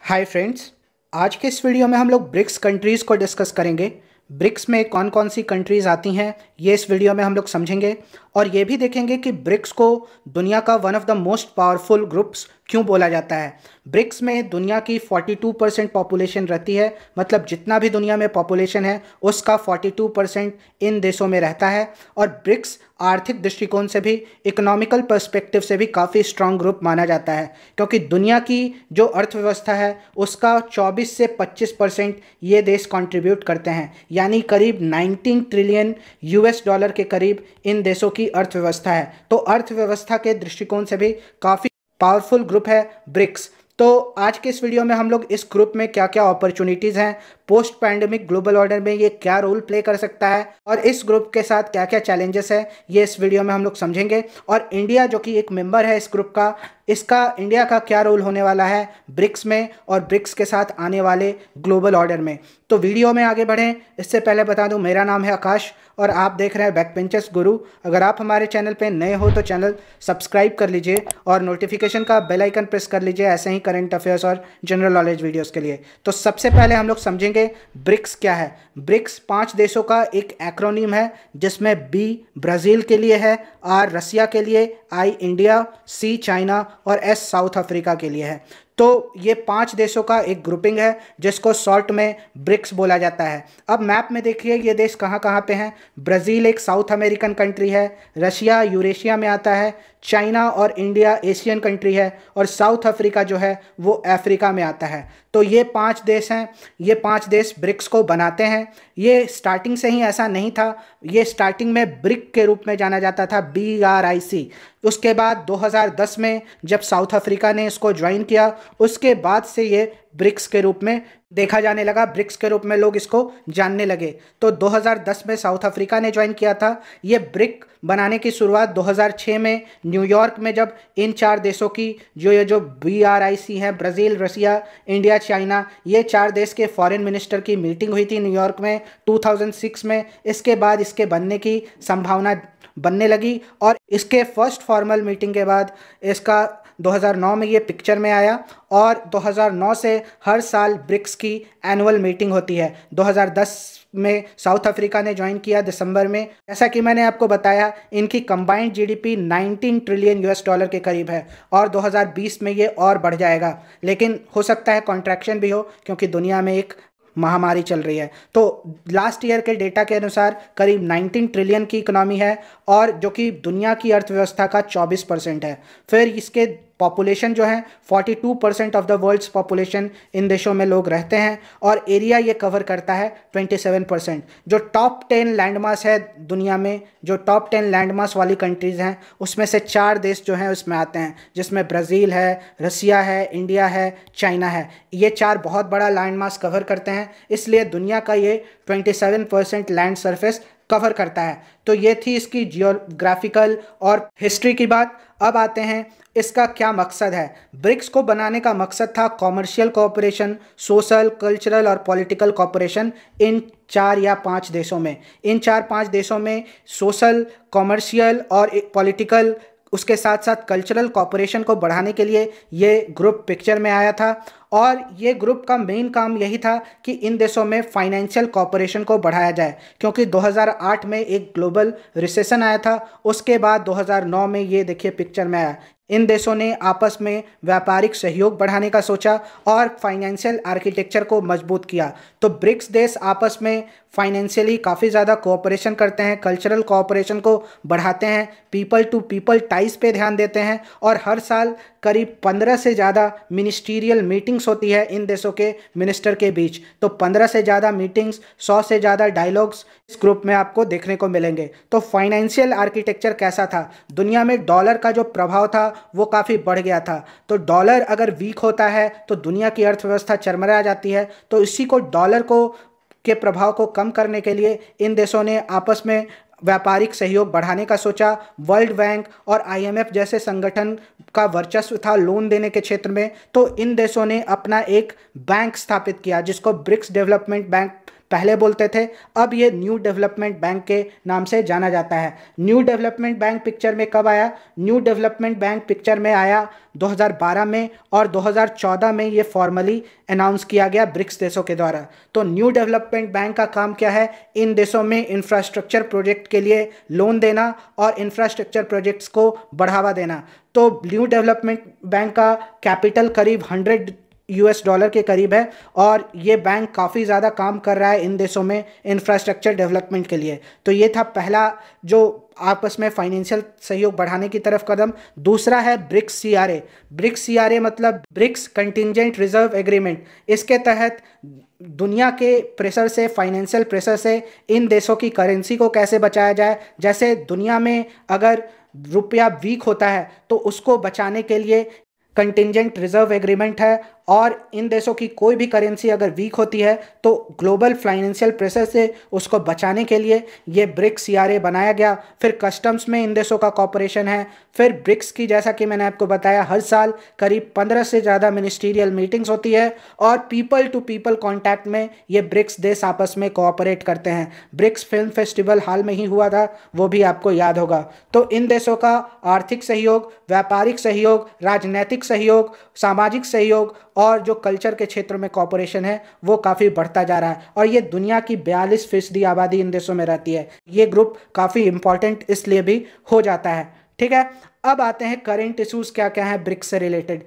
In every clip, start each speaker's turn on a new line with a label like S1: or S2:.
S1: Hi friends. आज के इस वीडियो में हम लोग ब्रिक्स कंट्रीज़ को डिस्कस करेंगे। ब्रिक्स में कौन कौन सी कंट्रीज़ आती हैं ये इस वीडियो में हम लोग समझेंगे और ये भी देखेंगे कि ब्रिक्स को दुनिया का one of the most powerful groups क्यों बोला जाता है। ब्रिक्स में दुनिया की 42% पॉपुलेशन रहती है, मतलब जितना भी दुनिया में पॉपुलेशन है उसका 42% इन देशों में रहता है। और ब्रिक्स आर्थिक दृष्टिकोण से भी, इकोनॉमिकल पर्सपेक्टिव से भी काफ़ी स्ट्रांग ग्रुप माना जाता है, क्योंकि दुनिया की जो अर्थव्यवस्था है उसका 24 से 25% ये देश कंट्रीब्यूट करते हैं, यानी करीब 19 ट्रिलियन US डॉलर के करीब इन देशों की अर्थव्यवस्था है। तो अर्थव्यवस्था के दृष्टिकोण से भी काफ़ी पावरफुल ग्रुप है ब्रिक्स। तो आज के इस वीडियो में हम लोग इस ग्रुप में क्या क्या अपॉर्चुनिटीज़ हैं, पोस्ट पैंडेमिक ग्लोबल ऑर्डर में ये क्या रोल प्ले कर सकता है और इस ग्रुप के साथ क्या क्या चैलेंजेस है, ये इस वीडियो में हम लोग समझेंगे। और इंडिया जो कि एक मेंबर है इस ग्रुप का, इसका इंडिया का क्या रोल होने वाला है ब्रिक्स में और ब्रिक्स के साथ आने वाले ग्लोबल ऑर्डर में। तो वीडियो में आगे बढ़ें इससे पहले बता दूं, मेरा नाम है आकाश और आप देख रहे हैं बैकबेंचर्स गुरु। अगर आप हमारे चैनल पे नए हो तो चैनल सब्सक्राइब कर लीजिए और नोटिफिकेशन का बेल आइकन प्रेस कर लीजिए ऐसे ही करंट अफेयर्स और जनरल नॉलेज वीडियोस के लिए। तो सबसे पहले हम लोग समझेंगे ब्रिक्स क्या है। ब्रिक्स 5 देशों का एक एक्रोनिम है, जिसमें B ब्राज़ील के लिए है, R रसिया के लिए, I इंडिया, C चाइना और S साउथ अफ्रीका के लिए है। तो ये 5 देशों का एक ग्रुपिंग है जिसको शॉर्ट में ब्रिक्स बोला जाता है। अब मैप में देखिए ये देश कहाँ कहाँ पे हैं। ब्राज़ील एक साउथ अमेरिकन कंट्री है, रशिया यूरेशिया में आता है, चाइना और इंडिया एशियन कंट्री है और साउथ अफ्रीका जो है वो अफ्रीका में आता है। तो ये 5 देश हैं, ये 5 देश ब्रिक्स को बनाते हैं। ये स्टार्टिंग से ही ऐसा नहीं था, ये स्टार्टिंग में ब्रिक के रूप में जाना जाता था, BRIC। उसके बाद 2010 में जब साउथ अफ्रीका ने इसको ज्वाइन किया, उसके बाद से ये ब्रिक्स के रूप में देखा जाने लगा, ब्रिक्स के रूप में लोग इसको जानने लगे। तो 2010 में साउथ अफ्रीका ने ज्वाइन किया था। ये ब्रिक बनाने की शुरुआत 2006 में न्यूयॉर्क में, जब इन 4 देशों की जो BRIC हैं, ब्राज़ील रसिया इंडिया चाइना, ये 4 देश के फॉरेन मिनिस्टर की मीटिंग हुई थी न्यूयॉर्क में 2006 में। इसके बाद इसके बनने की संभावना बनने लगी और इसके फर्स्ट फॉर्मल मीटिंग के बाद इसका 2009 में ये पिक्चर में आया और 2009 से हर साल ब्रिक्स की एनुअल मीटिंग होती है। 2010 में साउथ अफ्रीका ने ज्वाइन किया दिसंबर में। जैसा कि मैंने आपको बताया, इनकी combined GDP 19 trillion US dollar के करीब है और 2020 में ये और बढ़ जाएगा, लेकिन हो सकता है कॉन्ट्रैक्शन भी हो क्योंकि दुनिया में एक महामारी चल रही है। तो लास्ट ईयर के डेटा के अनुसार करीब 19 ट्रिलियन की इकोनॉमी है और जो कि दुनिया की अर्थव्यवस्था का 24% है। फिर इसके पॉपुलेशन जो है 42% ऑफ द वर्ल्ड्स पॉपुलेशन इन देशों में लोग रहते हैं और एरिया ये कवर करता है 27%। जो टॉप 10 लैंडमास है दुनिया में, जो टॉप 10 लैंडमास वाली कंट्रीज़ हैं उसमें से 4 देश जो हैं उसमें आते हैं, जिसमें ब्राज़ील है, रसिया है, इंडिया है, चाइना है। ये 4 बहुत बड़ा लैंडमास कवर करते हैं, इसलिए दुनिया का ये 27% लैंड सरफेस कवर करता है। तो ये थी इसकी जियोग्राफिकल और हिस्ट्री की बात। अब आते हैं इसका क्या मकसद है। ब्रिक्स को बनाने का मकसद था कॉमर्शियल कोऑपरेशन, सोशल, कल्चरल और पॉलिटिकल कोऑपरेशन इन 4 या 5 देशों में। इन 4-5 देशों में सोशल, कॉमर्शियल और पॉलिटिकल, उसके साथ साथ कल्चरल कोऑपरेशन को बढ़ाने के लिए ये ग्रुप पिक्चर में आया था। और ये ग्रुप का मेन काम यही था कि इन देशों में फाइनेंशियल कोऑपरेशन को बढ़ाया जाए, क्योंकि 2008 में एक ग्लोबल रिसेशन आया था। उसके बाद 2009 में ये देखिए पिक्चर में आया। इन देशों ने आपस में व्यापारिक सहयोग बढ़ाने का सोचा और फाइनेंशियल आर्किटेक्चर को मजबूत किया। तो ब्रिक्स देश आपस में फाइनेंशियली काफ़ी ज़्यादा कोऑपरेशन करते हैं, कल्चरल कोऑपरेशन को बढ़ाते हैं, पीपल टू पीपल टाइज पे ध्यान देते हैं और हर साल करीब 15 से ज़्यादा मिनिस्टीरियल मीटिंग्स होती है इन देशों के मिनिस्टर के बीच। तो 15 से ज़्यादा मीटिंग्स, 100 से ज़्यादा डायलॉग्स इस ग्रुप में आपको देखने को मिलेंगे। तो फाइनेंशियल आर्किटेक्चर कैसा था? दुनिया में डॉलर का जो प्रभाव था वो काफ़ी बढ़ गया था। तो डॉलर अगर वीक होता है तो दुनिया की अर्थव्यवस्था चरमरा जाती है। तो इसी को, डॉलर को के प्रभाव को कम करने के लिए इन देशों ने आपस में व्यापारिक सहयोग बढ़ाने का सोचा। वर्ल्ड बैंक और IMF जैसे संगठन का वर्चस्व था लोन देने के क्षेत्र में। तो इन देशों ने अपना एक बैंक स्थापित किया जिसको ब्रिक्स डेवलपमेंट बैंक पहले बोलते थे, अब ये न्यू डेवलपमेंट बैंक के नाम से जाना जाता है। न्यू डेवलपमेंट बैंक पिक्चर में कब आया? न्यू डेवलपमेंट बैंक पिक्चर में आया 2012 में, और 2014 में ये फॉर्मली अनाउंस किया गया ब्रिक्स देशों के द्वारा। तो न्यू डेवलपमेंट बैंक का काम क्या है? इन देशों में इंफ्रास्ट्रक्चर प्रोजेक्ट के लिए लोन देना और इंफ्रास्ट्रक्चर प्रोजेक्ट्स को बढ़ावा देना। तो न्यू डेवलपमेंट बैंक का कैपिटल करीब $100 के करीब है, और ये बैंक काफ़ी ज़्यादा काम कर रहा है इन देशों में इंफ्रास्ट्रक्चर डेवलपमेंट के लिए। तो ये था पहला जो आपस में फाइनेंशियल सहयोग बढ़ाने की तरफ कदम। दूसरा है ब्रिक्स CRA। ब्रिक्स CRA मतलब ब्रिक्स कंटिंजेंट रिजर्व एग्रीमेंट। इसके तहत दुनिया के प्रेशर से, फाइनेंशियल प्रेशर से इन देशों की करेंसी को कैसे बचाया जाए। जैसे दुनिया में अगर रुपया वीक होता है तो उसको बचाने के लिए कंटिंजेंट रिजर्व एग्रीमेंट है, और इन देशों की कोई भी करेंसी अगर वीक होती है तो ग्लोबल फाइनेंशियल प्रेशर से उसको बचाने के लिए ये ब्रिक्स CRA बनाया गया। फिर कस्टम्स में इन देशों का कॉपरेशन है। फिर ब्रिक्स की, जैसा कि मैंने आपको बताया, हर साल करीब 15 से ज़्यादा मिनिस्टीरियल मीटिंग्स होती है, और पीपल टू पीपल कॉन्टैक्ट में ये ब्रिक्स देश आपस में कोऑपरेट करते हैं। ब्रिक्स फिल्म फेस्टिवल हाल में ही हुआ था, वो भी आपको याद होगा। तो इन देशों का आर्थिक सहयोग, व्यापारिक सहयोग, राजनैतिक सहयोग, सामाजिक सहयोग और जो कल्चर के क्षेत्र में कॉपरेशन है वो काफ़ी बढ़ता जा रहा है, और ये दुनिया की 42% आबादी इन देशों में रहती है। ये ग्रुप काफ़ी इंपॉर्टेंट इसलिए भी हो जाता है। ठीक है, अब आते हैं करेंट इश्यूज क्या क्या हैं ब्रिक्स से रिलेटेड।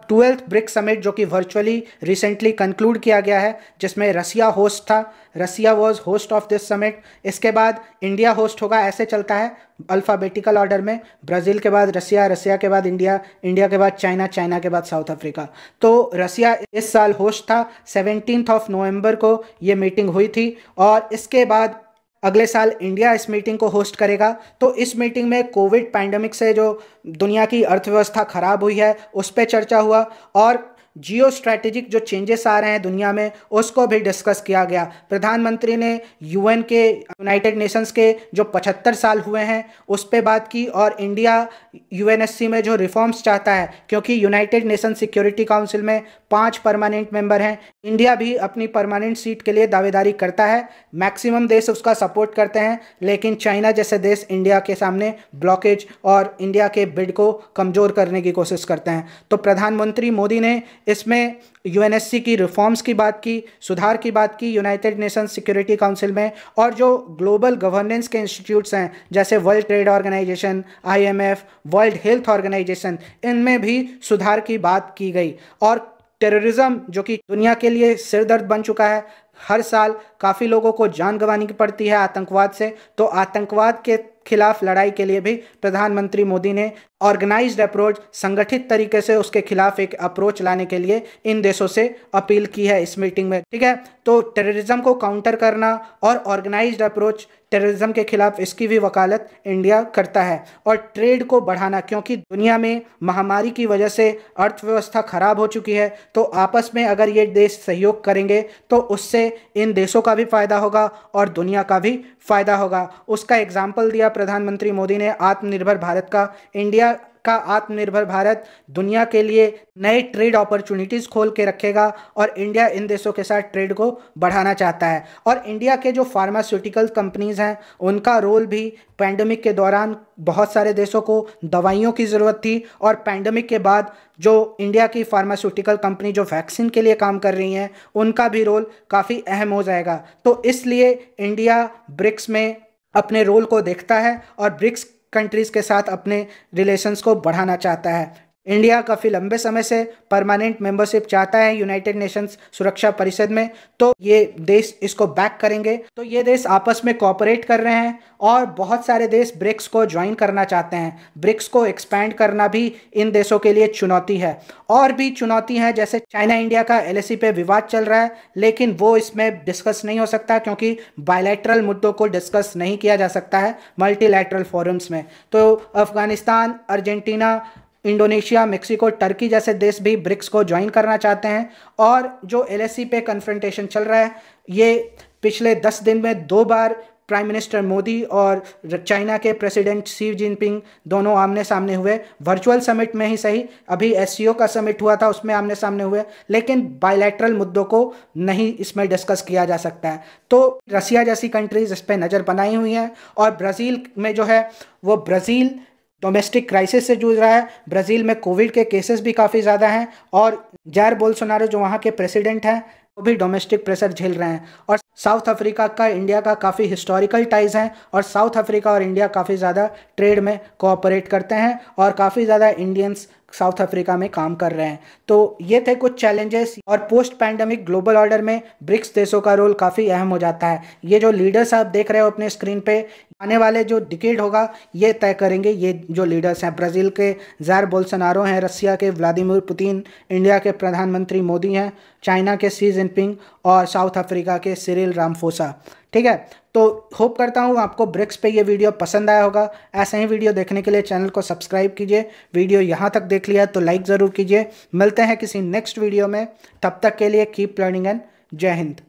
S1: 12th ब्रिक्स समिट जो कि वर्चुअली रिसेंटली कंक्लूड किया गया है, जिसमें रसिया होस्ट था। Russia was host of this summit. इसके बाद इंडिया होस्ट होगा, ऐसे चलता है अल्फ़ाबेटिकल ऑर्डर में। ब्राज़ील के बाद रसिया, रसिया के बाद इंडिया, इंडिया के बाद चाइना, चाइना के बाद साउथ अफ्रीका। तो रसिया इस साल होस्ट था। 17 नवंबर को ये मीटिंग हुई थी, और इसके बाद अगले साल इंडिया इस मीटिंग को होस्ट करेगा। तो इस मीटिंग में कोविड पैंडेमिक से जो दुनिया की अर्थव्यवस्था खराब हुई है उस पर चर्चा हुआ, और जियो स्ट्रैटेजिक जो चेंजेस आ रहे हैं दुनिया में उसको भी डिस्कस किया गया। प्रधानमंत्री ने UN के, यूनाइटेड नेशंस के जो 75 साल हुए हैं उस पर बात की, और इंडिया UNSC में जो रिफॉर्म्स चाहता है, क्योंकि यूनाइटेड नेशन सिक्योरिटी काउंसिल में 5 परमानेंट मेंबर हैं। इंडिया भी अपनी परमानेंट सीट के लिए दावेदारी करता है। मैक्सिमम देश उसका सपोर्ट करते हैं, लेकिन चाइना जैसे देश इंडिया के सामने ब्लॉकेज और इंडिया के बिड को कमज़ोर करने की कोशिश करते हैं। तो प्रधानमंत्री मोदी ने इसमें UNSC की रिफॉर्म्स की बात की, सुधार की बात की यूनाइटेड नेशन सिक्योरिटी काउंसिल में, और जो ग्लोबल गवर्नेंस के इंस्टीट्यूट्स हैं जैसे World Trade Organization, IMF, World Health Organization, इनमें भी सुधार की बात की गई। और टेररिज्म जो कि दुनिया के लिए सिरदर्द बन चुका है, हर साल काफ़ी लोगों को जान गंवानी पड़ती है आतंकवाद से, तो आतंकवाद के खिलाफ लड़ाई के लिए भी प्रधानमंत्री मोदी ने ऑर्गेनाइज्ड अप्रोच, संगठित तरीके से उसके खिलाफ एक अप्रोच लाने के लिए इन देशों से अपील की है इस मीटिंग में। ठीक है, तो टेररिज्म को काउंटर करना और ऑर्गेनाइज्ड अप्रोच टेररिज्म के खिलाफ, इसकी भी वकालत इंडिया करता है। और ट्रेड को बढ़ाना, क्योंकि दुनिया में महामारी की वजह से अर्थव्यवस्था खराब हो चुकी है, तो आपस में अगर ये देश सहयोग करेंगे तो उससे इन देशों का भी फायदा होगा और दुनिया का भी फायदा होगा। उसका एग्जाम्पल दिया प्रधानमंत्री मोदी ने आत्मनिर्भर भारत का। इंडिया का आत्मनिर्भर भारत दुनिया के लिए नए ट्रेड अपॉर्चुनिटीज़ खोल के रखेगा, और इंडिया इन देशों के साथ ट्रेड को बढ़ाना चाहता है। और इंडिया के जो फार्मास्यूटिकल कंपनीज़ हैं उनका रोल भी, पैंडेमिक के दौरान बहुत सारे देशों को दवाइयों की ज़रूरत थी, और पैंडेमिक के बाद जो इंडिया की फार्मास्यूटिकल कंपनी जो वैक्सीन के लिए काम कर रही हैं उनका भी रोल काफ़ी अहम हो जाएगा। तो इसलिए इंडिया ब्रिक्स में अपने रोल को देखता है और ब्रिक्स कंट्रीज़ के साथ अपने रिलेशंस को बढ़ाना चाहता है। इंडिया काफ़ी लंबे समय से परमानेंट मेंबरशिप चाहता है यूनाइटेड नेशंस सुरक्षा परिषद में, तो ये देश इसको बैक करेंगे। तो ये देश आपस में कोऑपरेट कर रहे हैं, और बहुत सारे देश ब्रिक्स को ज्वाइन करना चाहते हैं। ब्रिक्स को एक्सपैंड करना भी इन देशों के लिए चुनौती है। और भी चुनौती हैं, जैसे चाइना इंडिया का LAC पे विवाद चल रहा है, लेकिन वो इसमें डिस्कस नहीं हो सकता क्योंकि बायलैटरल मुद्दों को डिस्कस नहीं किया जा सकता है मल्टीलैटरल फोरम्स में। तो Afghanistan, Argentina, Indonesia, Mexico, Turkey जैसे देश भी ब्रिक्स को ज्वाइन करना चाहते हैं। और जो LAC पे कन्फ्रंटेशन चल रहा है, ये पिछले 10 दिन में 2 बार प्राइम मिनिस्टर मोदी और चाइना के प्रेसिडेंट शी जिनपिंग दोनों आमने सामने हुए, वर्चुअल समिट में ही सही, अभी एससीओ का समिट हुआ था उसमें आमने सामने हुए, लेकिन बायलैटरल मुद्दों को नहीं इसमें डिस्कस किया जा सकता है। तो रसिया जैसी कंट्रीज इस पर नज़र बनाई हुई हैं, और ब्राज़ील में जो है वो ब्राज़ील डोमेस्टिक क्राइसिस से जूझ रहा है। ब्राज़ील में कोविड के केसेस भी काफ़ी ज़्यादा हैं, और जायर बोल्सोनारो जो वहाँ के प्रेसिडेंट हैं वो भी डोमेस्टिक प्रेशर झेल रहे हैं। और साउथ अफ्रीका का इंडिया का काफ़ी हिस्टोरिकल टाइज हैं, और साउथ अफ्रीका और इंडिया काफ़ी ज़्यादा ट्रेड में कोऑपरेट करते हैं, और काफ़ी ज़्यादा इंडियंस साउथ अफ्रीका में काम कर रहे हैं। तो ये थे कुछ चैलेंजेस, और पोस्ट पैंडमिक ग्लोबल ऑर्डर में ब्रिक्स देशों का रोल काफ़ी अहम हो जाता है। ये जो लीडर्स आप देख रहे हो अपने स्क्रीन पे, आने वाले जो डिकेड होगा ये तय करेंगे। ये जो लीडर्स हैं, ब्राज़ील के जायर बोल्सोनारो हैं, रसिया के व्लादिमीर पुतिन, इंडिया के प्रधानमंत्री मोदी हैं, चाइना के शी जिनपिंग, और साउथ अफ्रीका के सिरिल रामफोसा। ठीक है, तो होप करता हूँ आपको ब्रिक्स पे ये वीडियो पसंद आया होगा। ऐसे ही वीडियो देखने के लिए चैनल को सब्सक्राइब कीजिए। वीडियो यहाँ तक देख लिया तो लाइक ज़रूर कीजिए। मिलते हैं किसी नेक्स्ट वीडियो में, तब तक के लिए कीप लर्निंग एंड जय हिंद।